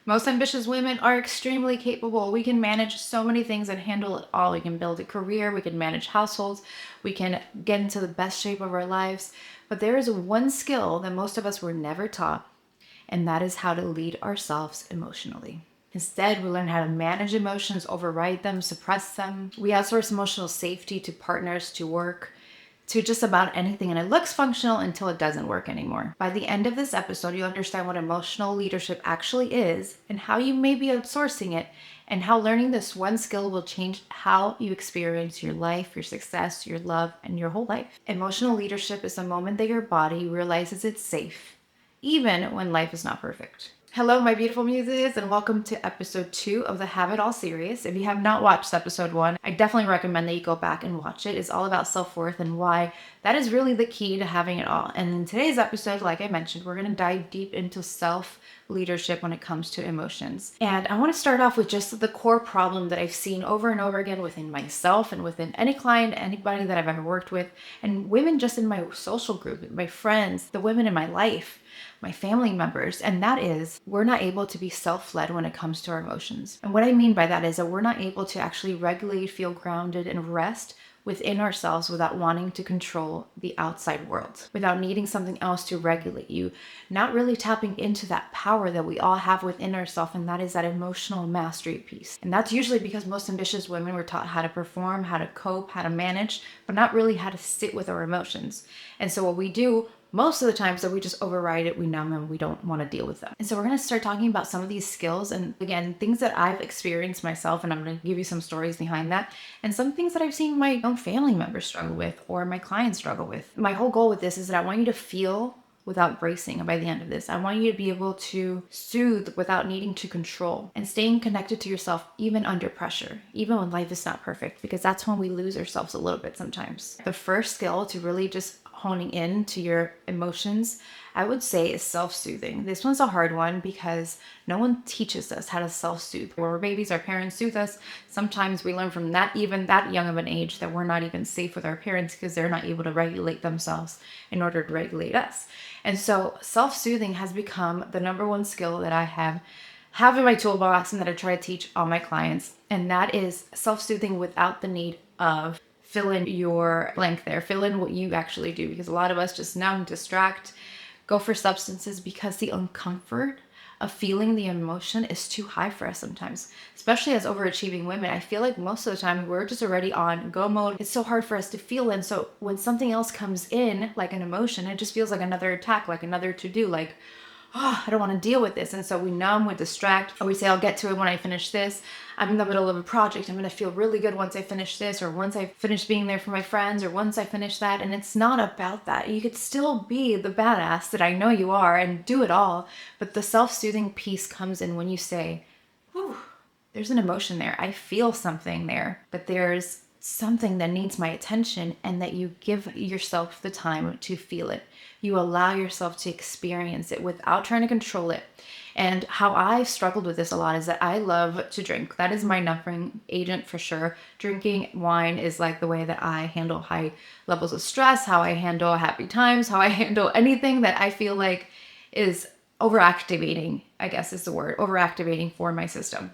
Most ambitious women are extremely capable. We can manage so many things and handle it all. We can build a career, we can manage households, we can get into the best shape of our lives. But there is one skill that most of us were never taught, and that is how to lead ourselves emotionally. Instead, we learn how to manage emotions, override them, suppress them. We outsource emotional safety to partners, to work, to just about anything, and it looks functional until it doesn't work anymore. By the end of this episode, you'll understand what emotional leadership actually is and how you may be outsourcing it, and how learning this one skill will change how you experience your life, your success, your love, and your whole life. Emotional leadership is the moment that your body realizes it's safe, even when life is not perfect. Hello, my beautiful muses, and welcome to episode 2 of the Have It All series. If you have not watched episode 1, I definitely recommend that you go back and watch it. It's all about self-worth and why that is really the key to having it all. And in today's episode, like I mentioned, we're going to dive deep into self-leadership when it comes to emotions. And I want to start off with just the core problem that I've seen over and over again within myself and within any client, anybody that I've ever worked with, and women just in my social group, my friends, the women in my life, my family members, and that is we're not able to be self-led when it comes to our emotions. And what I mean by that is that we're not able to actually regulate, feel grounded, and rest within ourselves without wanting to control the outside world, without needing something else to regulate you, not really tapping into that power that we all have within ourselves, and that is that emotional mastery piece. And that's usually because most ambitious women were taught how to perform, how to cope, how to manage, but not really how to sit with our emotions. And so what we do most of the times that we just override it, we numb them, we don't want to deal with them. And so we're going to start talking about some of these skills and again, things that I've experienced myself, and I'm going to give you some stories behind that, and some things that I've seen my own family members struggle with or my clients struggle with. My whole goal with this is that I want you to feel without bracing. And by the end of this, I want you to be able to soothe without needing to control, and staying connected to yourself even under pressure, even when life is not perfect, because that's when we lose ourselves a little bit sometimes. The first skill to really just honing in to your emotions, I would say, is self-soothing. This one's a hard one because no one teaches us how to self-soothe. When we're babies, our parents soothe us. Sometimes we learn from that even that young of an age that we're not even safe with our parents because they're not able to regulate themselves in order to regulate us. And so self-soothing has become the number one skill that I have in my toolbox and that I try to teach all my clients. And that is self-soothing without the need of fill in your blank there, fill in what you actually do, because a lot of us just numb, distract, go for substances because the uncomfort of feeling the emotion is too high for us sometimes, especially as overachieving women. I feel like most of the time we're just already on go mode. It's so hard for us to feel. And so when something else comes in, like an emotion, it just feels like another attack, like another to-do, like, oh, I don't want to deal with this. And so we numb, we distract, or we say, I'll get to it when I finish this. I'm in the middle of a project. I'm going to feel really good once I finish this, or once I finish being there for my friends, or once I finish that. And it's not about that. You could still be the badass that I know you are and do it all. But the self-soothing piece comes in when you say, whew, there's an emotion there. I feel something there, but there's something that needs my attention, and that you give yourself the time to feel it. You allow yourself to experience it without trying to control it. And how I struggled with this a lot is that I love to drink. That is my numbing agent for sure. Drinking wine is like the way that I handle high levels of stress, how I handle happy times, how I handle anything that I feel like is overactivating, I guess is the word, overactivating for my system.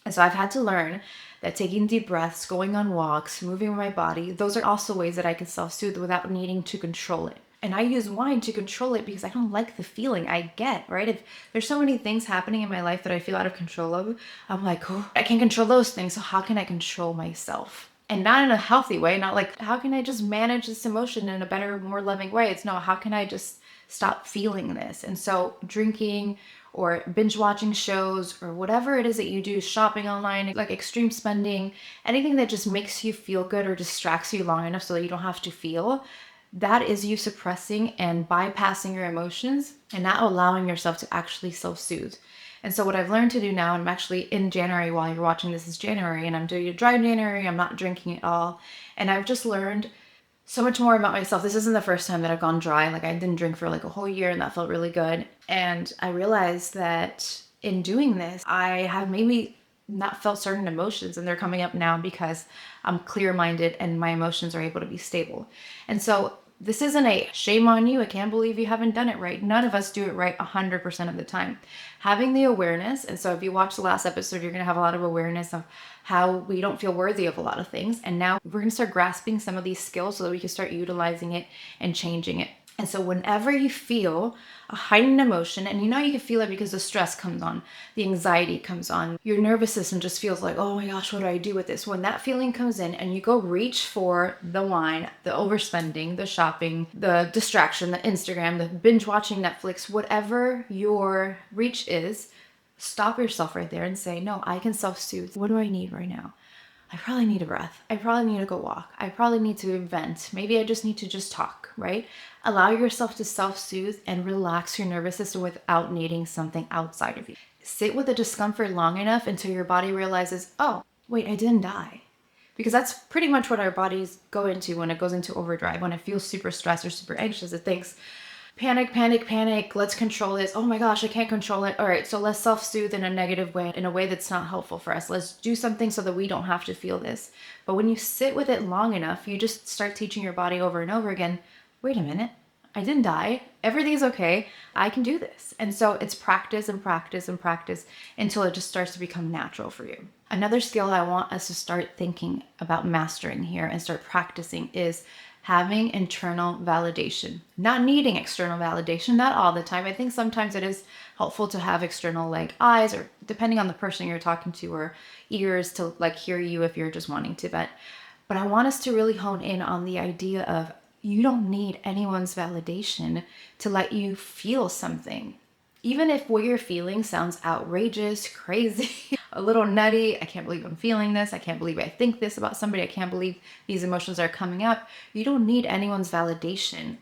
And so I've had to learn that taking deep breaths, going on walks, moving my body, those are also ways that I can self-soothe without needing to control it. And I use wine to control it because I don't like the feeling I get, right? If there's so many things happening in my life that I feel out of control of, I'm like, oh, I can't control those things. So how can I control myself? And not in a healthy way, not like, how can I just manage this emotion in a better, more loving way? It's no, how can I just stop feeling this? And so drinking or binge watching shows or whatever it is that you do, shopping online, like extreme spending, anything that just makes you feel good or distracts you long enough so that you don't have to feel, that is you suppressing and bypassing your emotions and not allowing yourself to actually self-soothe. And so what I've learned to do now, and I'm actually in January, while you're watching this is January, and I'm doing a dry January, I'm not drinking at all. And I've just learned so much more about myself. This isn't the first time that I've gone dry. Like I didn't drink for like a whole year, and that felt really good. And I realized that in doing this, I have maybe not felt certain emotions, and they're coming up now because I'm clear-minded and my emotions are able to be stable. And so This isn't a shame on you. I can't believe you haven't done it right. None of us do it right 100% of the time. Having the awareness, and so if you watch the last episode, you're going to have a lot of awareness of how we don't feel worthy of a lot of things. And now we're going to start grasping some of these skills so that we can start utilizing it and changing it. And so whenever you feel a heightened emotion, and you know you can feel it because the stress comes on, the anxiety comes on, your nervous system just feels like, oh my gosh, what do I do with this? When that feeling comes in and you go reach for the wine, the overspending, the shopping, the distraction, the Instagram, the binge watching Netflix, whatever your reach is, stop yourself right there and say, no, I can self-soothe. What do I need right now? I probably need a breath. I probably need to go walk. I probably need to vent. Maybe I just need to just talk, right? Allow yourself to self-soothe and relax your nervous system without needing something outside of you. Sit with the discomfort long enough until your body realizes, oh, wait, I didn't die. Because that's pretty much what our bodies go into when it goes into overdrive. When it feels super stressed or super anxious, it thinks, panic, panic, panic. Let's control this. Oh my gosh, I can't control it. All right, so let's self-soothe in a negative way, in a way that's not helpful for us. Let's do something so that we don't have to feel this. But when you sit with it long enough, you just start teaching your body over and over again, wait a minute, I didn't die. Everything's okay. I can do this. And so it's practice and practice and practice until it just starts to become natural for you. Another skill I want us to start thinking about mastering here and start practicing is having internal validation. Not needing external validation, not all the time. I think sometimes it is helpful to have external like eyes, or depending on the person you're talking to, or ears to like hear you if you're just wanting to vent. But I want us to really hone in on the idea of you don't need anyone's validation to let you feel something. Even if what you're feeling sounds outrageous, crazy, a little nutty, I can't believe I'm feeling this, I can't believe I think this about somebody, I can't believe these emotions are coming up. You don't need anyone's validation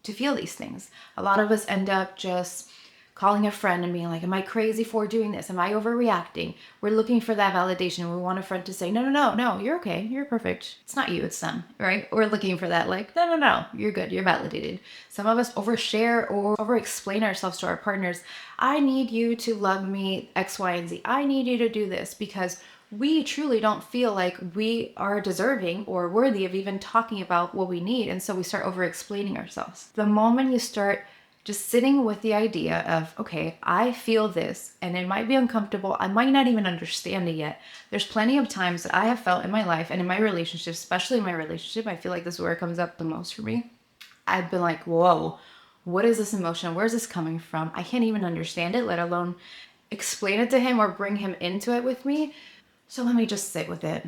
to feel these things. A lot of us end up just calling a friend and being like, am I crazy for doing this? Am I overreacting? We're looking for that validation. We want a friend to say, no, you're okay. You're perfect. It's not you, it's them, right? We're looking for that like, no, you're good. You're validated. Some of us overshare or over-explain ourselves to our partners. I need you to love me X, Y, and Z. I need you to do this because we truly don't feel like we are deserving or worthy of even talking about what we need. And so we start over-explaining ourselves. The moment you start just sitting with the idea of, okay, I feel this and it might be uncomfortable. I might not even understand it yet. There's plenty of times that I have felt in my life and in my relationship, especially in my relationship, I feel like this is where it comes up the most for me. I've been like, whoa, what is this emotion? Where's this coming from? I can't even understand it, let alone explain it to him or bring him into it with me. So let me just sit with it.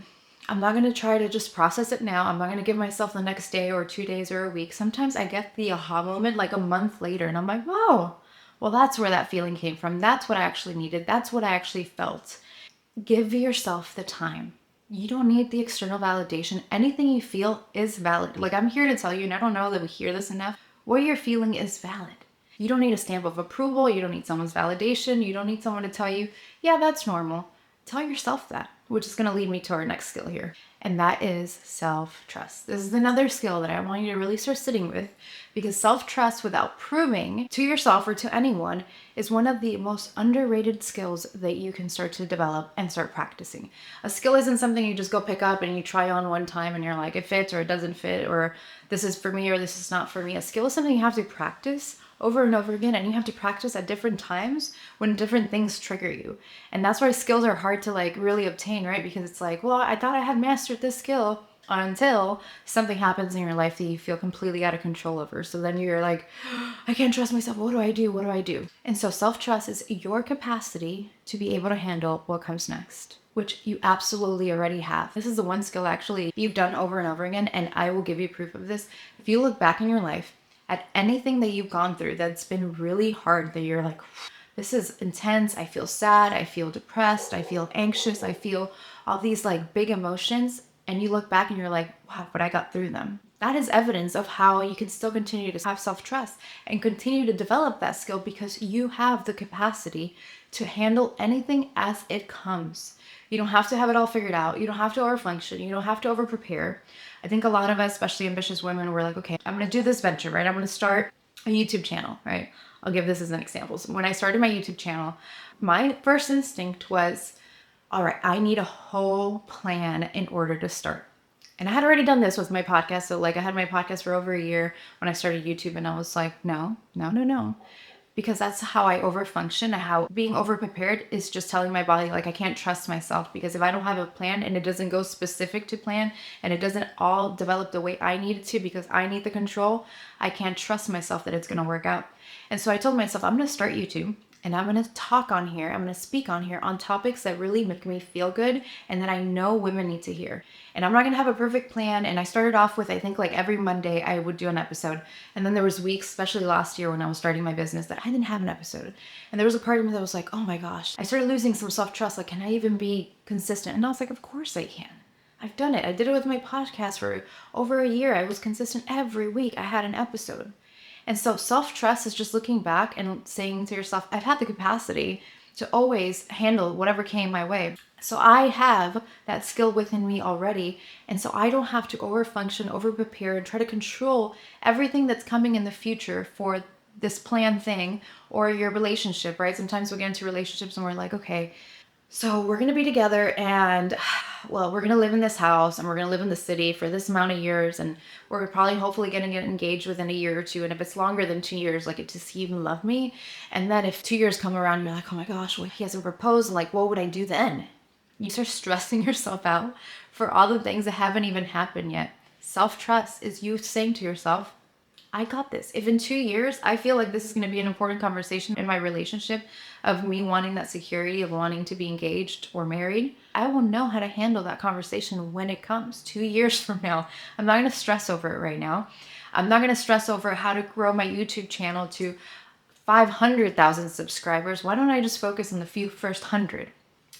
I'm not going to try to just process it now. I'm not going to give myself the next day or 2 days or a week. Sometimes I get the aha moment like a month later and I'm like, whoa, well, that's where that feeling came from. That's what I actually needed. That's what I actually felt. Give yourself the time. You don't need the external validation. Anything you feel is valid. Like I'm here to tell you, and I don't know that we hear this enough, what you're feeling is valid. You don't need a stamp of approval. You don't need someone's validation. You don't need someone to tell you, yeah, that's normal. Tell yourself that, which is going to lead me to our next skill here. And that is self-trust. This is another skill that I want you to really start sitting with, because self-trust without proving to yourself or to anyone is one of the most underrated skills that you can start to develop and start practicing. A skill isn't something you just go pick up and you try on one time and you're like, it fits or it doesn't fit, or this is for me or this is not for me. A skill is something you have to practice over and over again, and you have to practice at different times when different things trigger you. And that's why skills are hard to like really obtain, right? Because it's like, well, I thought I had mastered this skill until something happens in your life that you feel completely out of control over. So then you're like, I can't trust myself. What do I do? What do I do? And so self-trust is your capacity to be able to handle what comes next, which you absolutely already have. This is the one skill actually you've done over and over again, and I will give you proof of this. If you look back in your life at anything that you've gone through that's been really hard, that you're like, this is intense, I feel sad, I feel depressed, I feel anxious, I feel all these like big emotions, and you look back and you're like, wow, but I got through them. That is evidence of how you can still continue to have self-trust and continue to develop that skill, because you have the capacity to handle anything as it comes. You don't have to have it all figured out. You don't have to overfunction. You don't have to over-prepare. I think a lot of us, especially ambitious women, we're like, okay, I'm going to do this venture, right? I'm going to start a YouTube channel, right? I'll give this as an example. So when I started my YouTube channel, my first instinct was, all right, I need a whole plan in order to start. And I had already done this with my podcast. So like I had my podcast for over a year when I started YouTube, and I was like, no, no, no, no. Because that's how I overfunction. How being overprepared is just telling my body like I can't trust myself, because if I don't have a plan and it doesn't go specific to plan and it doesn't all develop the way I need it to because I need the control, I can't trust myself that it's going to work out. And so I told myself I'm going to start YouTube and I'm going to talk on here. I'm going to speak on here on topics that really make me feel good and that I know women need to hear. And I'm not going to have a perfect plan. And I started off with, I think like every Monday I would do an episode. And then there was weeks, especially last year when I was starting my business, that I didn't have an episode. And there was a part of me that was like, oh my gosh, I started losing some self-trust. Like, can I even be consistent? And I was like, of course I can. I've done it. I did it with my podcast for over a year. I was consistent every week. I had an episode. And so self-trust is just looking back and saying to yourself, I've had the capacity to always handle whatever came my way. So I have that skill within me already. And so I don't have to overfunction, overprepare, and try to control everything that's coming in the future for this planned thing or your relationship, right? Sometimes we get into relationships and we're like, okay, so we're going to be together and, well, we're going to live in this house and we're going to live in the city for this amount of years. And we're probably hopefully going to get engaged within a year or two. And if it's longer than 2 years, like, does he even love me? And then if 2 years come around, you're like, oh my gosh, well, he hasn't proposed. Like, what would I do then? You start stressing yourself out for all the things that haven't even happened yet. Self-trust is you saying to yourself, I got this. If in 2 years, I feel like this is going to be an important conversation in my relationship of me wanting that security of wanting to be engaged or married, I will know how to handle that conversation when it comes 2 years from now. I'm not going to stress over it right now. I'm not going to stress over how to grow my YouTube channel to 500,000 subscribers. Why don't I just focus on the first 100?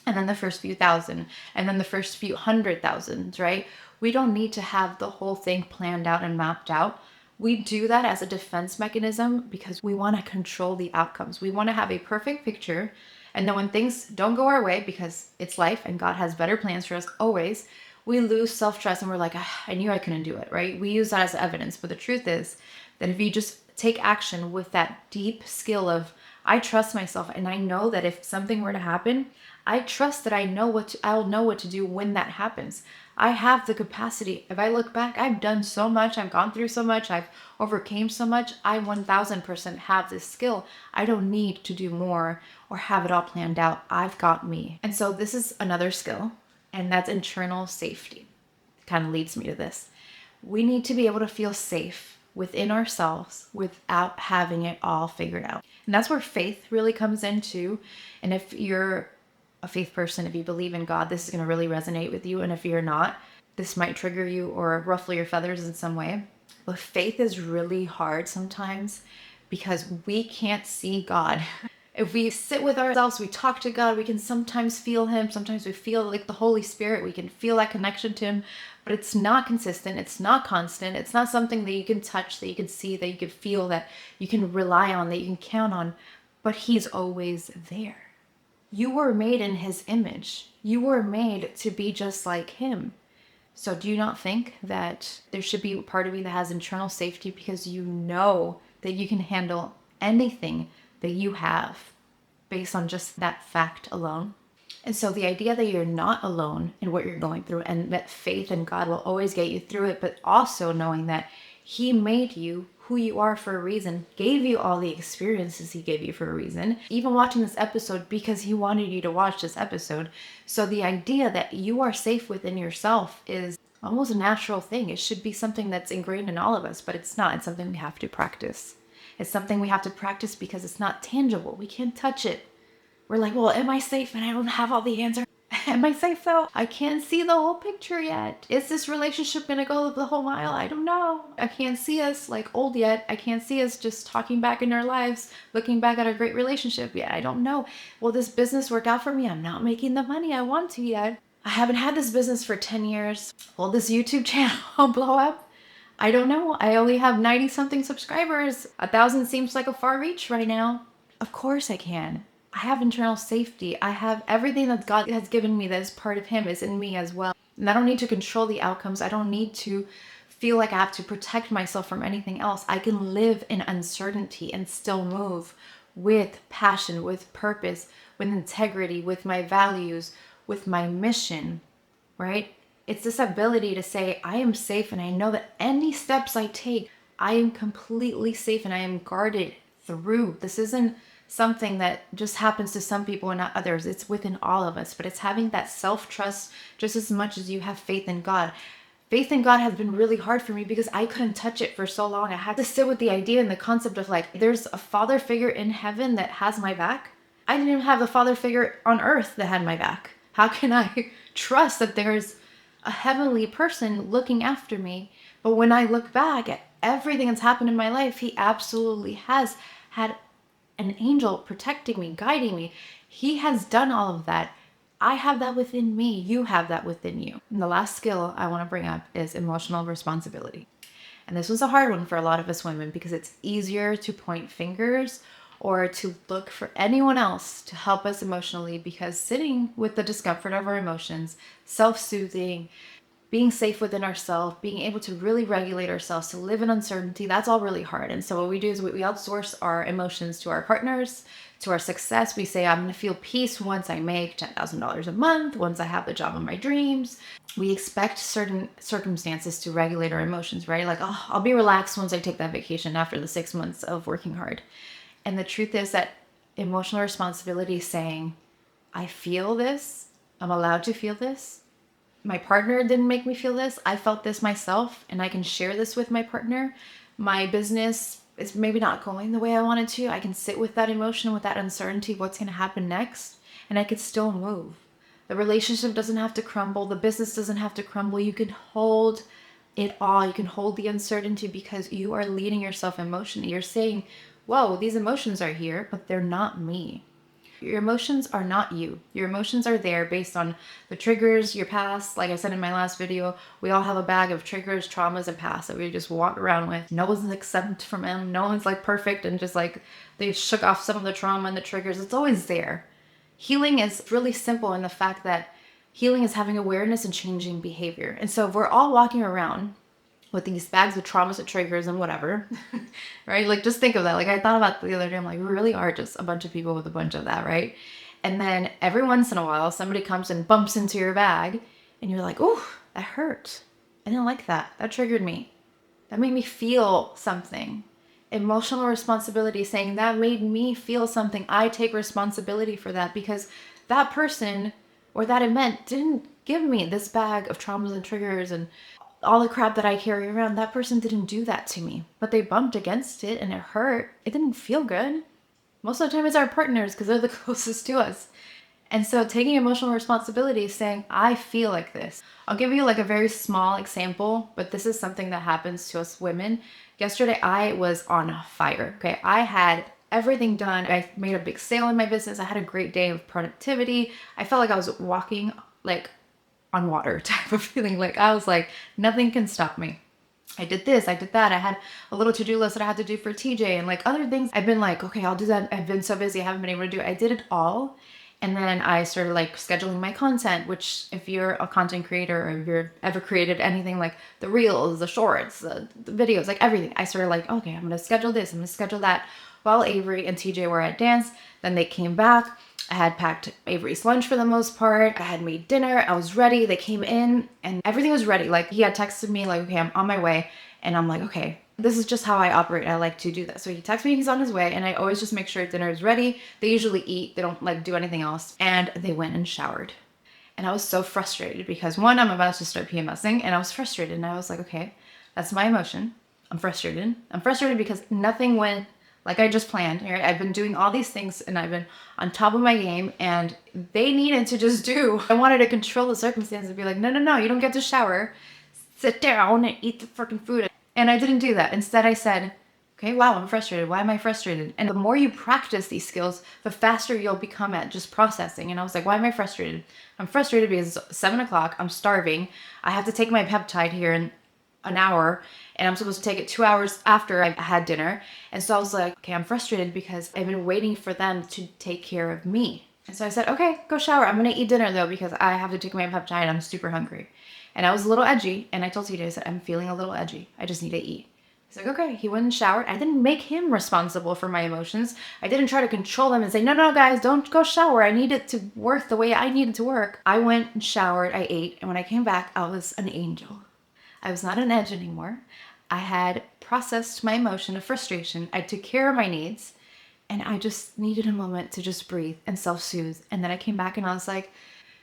And then the first few thousand, and then the first few 100,000, right? We don't need to have the whole thing planned out and mapped out. We do that as a defense mechanism because we want to control the outcomes. We want to have a perfect picture. And then when things don't go our way, because it's life and God has better plans for us always, we lose self-trust and we're like, "Ah, I knew I couldn't do it," right? We use that as evidence. But the truth is that if you just take action with that deep skill of, I trust myself and I know that if something were to happen, I trust that I'll know what to do when that happens. I have the capacity. If I look back, I've done so much. I've gone through so much. I've overcame so much. I 1000% have this skill. I don't need to do more or have it all planned out. I've got me. And so this is another skill, and that's internal safety. It kind of leads me to this. We need to be able to feel safe within ourselves without having it all figured out. And that's where faith really comes into. And if you're a faith person, if you believe in God, this is going to really resonate with you. And if you're not, this might trigger you or ruffle your feathers in some way. But faith is really hard sometimes because we can't see God. If we sit with ourselves, we talk to God, we can sometimes feel Him. Sometimes we feel like the Holy Spirit. We can feel that connection to Him, but it's not consistent. It's not constant. It's not something that you can touch, that you can see, that you can feel, that you can rely on, that you can count on. But He's always there. You were made in His image. You were made to be just like Him. So do you not think that there should be a part of you that has internal safety because you know that you can handle anything that you have based on just that fact alone? And so the idea that you're not alone in what you're going through and that faith in God will always get you through it, but also knowing that He made you who you are for a reason, gave you all the experiences He gave you for a reason, even watching this episode because He wanted you to watch this episode. So the idea that you are safe within yourself is almost a natural thing. It should be something that's ingrained in all of us, but it's not. It's something we have to practice. It's something we have to practice because it's not tangible. We can't touch it. We're like, well, am I safe? And I don't have all the answers. Am I safe though? I can't see the whole picture yet. Is this relationship gonna go the whole mile? I don't know. I can't see us like old yet. I can't see us just talking back in our lives, looking back at our great relationship yet. I don't know. Will this business work out for me? I'm not making the money I want to yet. I haven't had this business for 10 years. Will this YouTube channel blow up? I don't know. I only have 90 something subscribers. 1,000 seems like a far reach right now. Of course I can. I have internal safety. I have everything that God has given me that is part of Him is in me as well. And I don't need to control the outcomes. I don't need to feel like I have to protect myself from anything else. I can live in uncertainty and still move with passion, with purpose, with integrity, with my values, with my mission, right? It's this ability to say, I am safe and I know that any steps I take, I am completely safe and I am guarded through. This isn't something that just happens to some people and not others. It's within all of us, but it's having that self-trust just as much as you have faith in God. Faith in God has been really hard for me because I couldn't touch it for so long. I had to sit with the idea and the concept of like, there's a father figure in heaven that has my back. I didn't even have a father figure on earth that had my back. How can I trust that there's a heavenly person looking after me? But when I look back at everything that's happened in my life, he absolutely has had an angel protecting me, guiding me. He has done all of that. I have that within me. You have that within you. And the last skill I want to bring up is emotional responsibility. And this was a hard one for a lot of us women because it's easier to point fingers or to look for anyone else to help us emotionally, because sitting with the discomfort of our emotions, self-soothing, being safe within ourselves, being able to really regulate ourselves, to live in uncertainty, that's all really hard. And so what we do is we outsource our emotions to our partners, to our success. We say, I'm going to feel peace once I make $10,000 a month, once I have the job of my dreams. We expect certain circumstances to regulate our emotions, right? Like, oh, I'll be relaxed once I take that vacation after the 6 months of working hard. And the truth is that emotional responsibility is saying, I feel this. I'm allowed to feel this. My partner didn't make me feel this. I felt this myself, and I can share this with my partner. My business is maybe not going the way I wanted to. I can sit with that emotion, with that uncertainty, what's going to happen next, and I could still move. The relationship doesn't have to crumble. The business doesn't have to crumble. You can hold it all. You can hold the uncertainty because you are leading yourself emotionally. You're saying, whoa, these emotions are here, but they're not me. Your emotions are not you. Your emotions are there based on the triggers, your past. Like I said in my last video, we all have a bag of triggers, traumas, and past that we just walk around with. No one's exempt from them. No one's like perfect and just like they shook off some of the trauma and the triggers. It's always there. Healing is really simple in the fact that healing is having awareness and changing behavior. And so if we're all walking around with these bags of traumas and triggers and whatever, right? Like, just think of that. Like, I thought about the other day, I'm like, we really are just a bunch of people with a bunch of that, right? And then every once in a while, somebody comes and bumps into your bag, and you're like, oh, that hurt. I didn't like that. That triggered me. That made me feel something. Emotional responsibility, saying that made me feel something. I take responsibility for that because that person or that event didn't give me this bag of traumas and triggers and all the crap that I carry around. That person didn't do that to me, but they bumped against it and it hurt. It didn't feel good. Most of the time it's our partners because they're the closest to us. And so taking emotional responsibility is saying, I feel like this. I'll give you like a very small example, but this is something that happens to us women. Yesterday, I was on fire. Okay. I had everything done. I made a big sale in my business. I had a great day of productivity. I felt like I was walking like on water type of feeling. Like I was like, nothing can stop me. I did this, I did that. I had a little to-do list that I had to do for TJ and like other things. I've been like, okay, I'll do that. I've been so busy. I haven't been able to do it. I did it all. And then I started like scheduling my content, which if you're a content creator or if you've ever created anything like the reels, the shorts, the videos, like everything, I started like, okay, I'm going to schedule this. I'm going to schedule that while Avery and TJ were at dance. Then they came back. I had packed Avery's lunch for the most part. I had made dinner. I was ready. They came in and everything was ready. Like he had texted me like, okay, I'm on my way. And I'm like, okay, this is just how I operate. I like to do that. So he texts me he's on his way and I always just make sure dinner is ready. They usually eat. They don't like do anything else. And they went and showered. And I was so frustrated because one, I'm about to start PMSing and I was frustrated. And I was like, okay, that's my emotion. I'm frustrated. I'm frustrated because nothing went like I just planned. Right? I've been doing all these things and I've been on top of my game and they needed to just do. I wanted to control the circumstances and be like, no, you don't get to shower. Sit down and eat the freaking food. And I didn't do that. Instead, I said, okay, wow, I'm frustrated. Why am I frustrated? And the more you practice these skills, the faster you'll become at just processing. And I was like, why am I frustrated? I'm frustrated because it's 7 o'clock. I'm starving. I have to take my peptide here in an hour and I'm supposed to take it 2 hours after I had dinner. And so I was like, okay, I'm frustrated because I've been waiting for them to take care of me. And so I said, okay, go shower. I'm going to eat dinner though, because I have to take my peptide. I'm super hungry. And I was a little edgy. And I told TJ, I said, I'm feeling a little edgy. I just need to eat. He's like, okay. He went and showered. I didn't make him responsible for my emotions. I didn't try to control them and say, no, no, guys, don't go shower. I need it to work the way I need it to work. I went and showered. I ate. And when I came back, I was an angel. I was not on edge anymore. I had processed my emotion of frustration. I took care of my needs. And I just needed a moment to just breathe and self-soothe. And then I came back and I was like,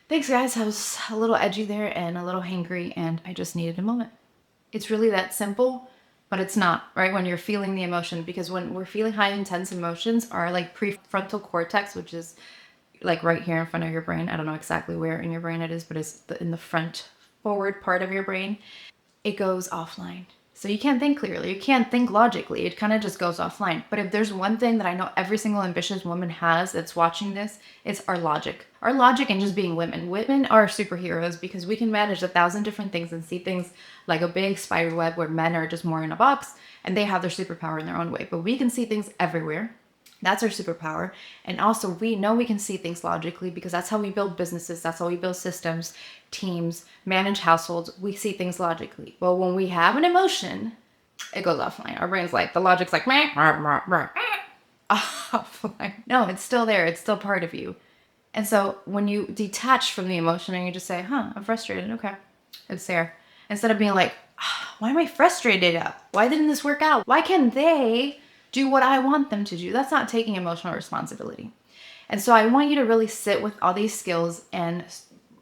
thanks, guys. I was a little edgy there and a little hangry, and I just needed a moment. It's really that simple, but it's not, right? When you're feeling the emotion, because when we're feeling high intense emotions, our like prefrontal cortex, which is like right here in front of your brain. I don't know exactly where in your brain it is, but it's in the front forward part of your brain. It goes offline. So you can't think clearly. You can't think logically. It kind of just goes offline. But if there's one thing that I know every single ambitious woman has that's watching this, it's our logic. Our logic and just being women. Women are superheroes because we can manage 1,000 different things and see things like a big spider web where men are just more in a box and they have their superpower in their own way. But we can see things everywhere. That's our superpower. And also we know we can see things logically because that's how we build businesses. That's how we build systems, teams, manage households. We see things logically. Well, when we have an emotion, it goes offline. Our brain's like, the logic's like, meh, meh, meh, meh, offline. No, it's still there. It's still part of you. And so when you detach from the emotion and you just say, I'm frustrated. Okay, it's there. Instead of being like, why am I frustrated? Why didn't this work out? Why can't they do what I want them to do? That's not taking emotional responsibility. And so I want you to really sit with all these skills and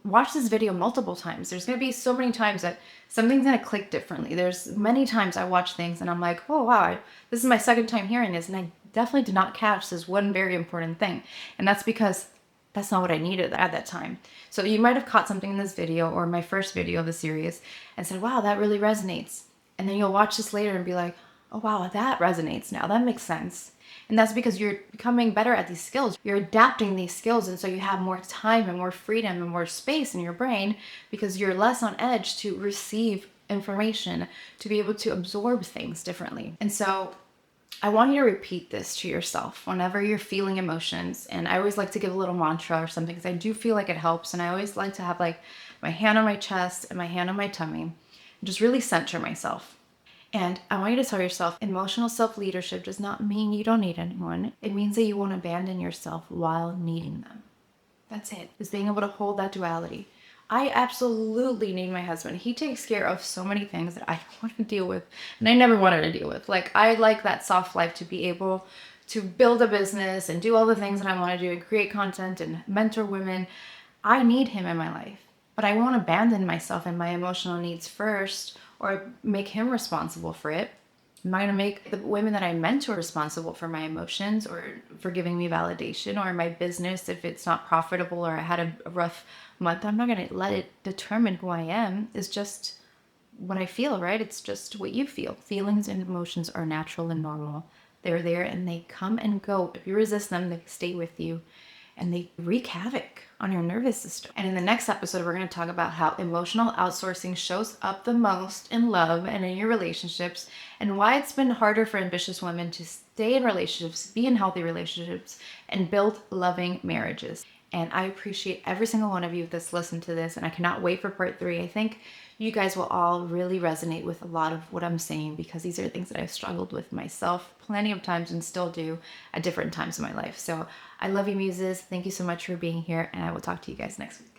watch this video multiple times. There's going to be so many times that something's going to click differently. There's many times I watch things and I'm like, oh, wow, this is my second time hearing this. And I definitely did not catch this one very important thing. And that's because that's not what I needed at that time. So you might have caught something in this video or my first video of the series and said, wow, that really resonates. And then you'll watch this later and be like, oh, wow, that resonates now. That makes sense. And that's because you're becoming better at these skills. You're adapting these skills. And so you have more time and more freedom and more space in your brain because you're less on edge to receive information, to be able to absorb things differently. And so I want you to repeat this to yourself whenever you're feeling emotions. And I always like to give a little mantra or something because I do feel like it helps. And I always like to have like my hand on my chest and my hand on my tummy and just really center myself. And I want you to tell yourself, emotional self-leadership does not mean you don't need anyone. It means that you won't abandon yourself while needing them. That's it. Is being able to hold that duality. I absolutely need my husband. He takes care of so many things that I don't want to deal with and I never wanted to deal with. Like, I like that soft life to be able to build a business and do all the things that I want to do and create content and mentor women. I need him in my life, but I won't abandon myself and my emotional needs first or make him responsible for it. I'm not going to make the women that I mentor responsible for my emotions or for giving me validation, or my business if it's not profitable or I had a rough month. I'm not going to let it determine who I am. It's just what I feel, right? It's just what you feel. Feelings and emotions are natural and normal. They're there and they come and go. If you resist them, they stay with you and they wreak havoc on your nervous system. And in the next episode, we're going to talk about how emotional outsourcing shows up the most in love and in your relationships, and why it's been harder for ambitious women to stay in relationships, be in healthy relationships, and build loving marriages. And I appreciate every single one of you that's listened to this, and I cannot wait for part 3. I think you guys will all really resonate with a lot of what I'm saying because these are things that I've struggled with myself plenty of times and still do at different times in my life. So I love you, muses. Thank you so much for being here, and I will talk to you guys next week.